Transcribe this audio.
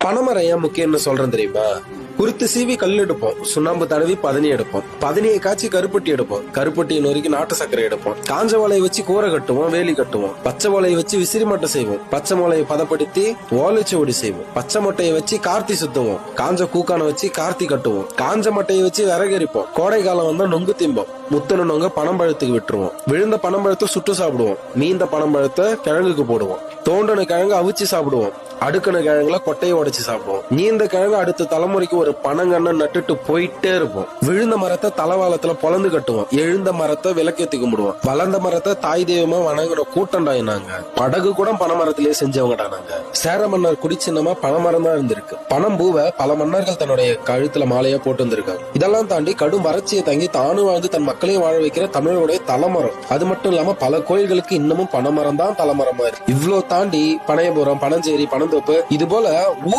பனைமரம் ஏன் முக்கியம்னு சொல்றேன் தெரியுமா? குருத்து சீவி கல் எடுப்போம், சுண்ணாம்பு தடவி பதனி எடுப்போம், பதனியை காய்ச்சி கருப்பட்டி எடுப்போம், கருப்பட்டியை நொறுக்கி நாட்டு சர்க்கரை எடுப்போம், காஞ்ச வாழையை வச்சு கூரை கட்டுவோம், வேலி கட்டுவோம், பச்சை வாழையை வச்சு விசிறி மட்டை செய்வோம், பச்சை மொளையை பதப்படுத்தி ஓலைச்சுவடி செய்வோம், பச்சை மட்டையை வச்சு கார்த்தி சுத்துவோம், காஞ்ச கூக்கான வச்சு கார்த்தி கட்டுவோம், காஞ்ச மட்டையை வச்சு விறகரிப்போம், கோடை காலம் வந்தா நொங்கு திம்போம், முத்தன நொங்க பனம்பழத்துக்கு விட்டுருவோம், விழுந்த பனம்பழத்தை சுட்டு சாப்பிடுவோம், மீந்த பனம்பழத்தை கிழங்குக்கு போடுவோம், தோண்டன கிழங்கு அவிச்சு சாப்பிடுவோம், அடுக்கண கிழங்குல கொட்டையை உடைச்சு சாப்பிடுவோம், நீந்த கிழங்கு அடுத்த தலைமுறைக்கு ஒரு பனங்கண்ண நட்டுட்டு போயிட்டே இருப்போம். விழுந்த மரத்தை தலவாளத்துல பொலந்து கட்டுவோம், எழுந்த மரத்தை விளக்கேத்தி கும்பிடுவோம், வளர்ந்த மரத்தை தாய் தெய்வமா வணங்குற கூட்டண்டாயினாங்க. படகு கூட பனைமரத்திலேயே செஞ்சவங்கடா நாங்க. சேர மன்னர் குடிச்சின்னமா பனைமரம் தான் இருந்திருக்கு. பனம் பூவை பல மன்னர்கள் தன்னுடைய கழுத்துல மாலையா போட்டு வந்திருக்காங்க. இதெல்லாம் தாண்டி கடும் வறட்சியை தங்கி தானும் வாழ்ந்து தன் மக்களையும் வாழ வைக்கிற தமிழனுடைய தலைமரம். அது மட்டும் இல்லாம பல கோயில்களுக்கு இன்னமும் பனைமரம் தான் தலைமரமா இருக்கு. இவ்வளவு தாண்டி பனையபுரம், பனஞ்சேரி, பனந்தோப்பு இது போல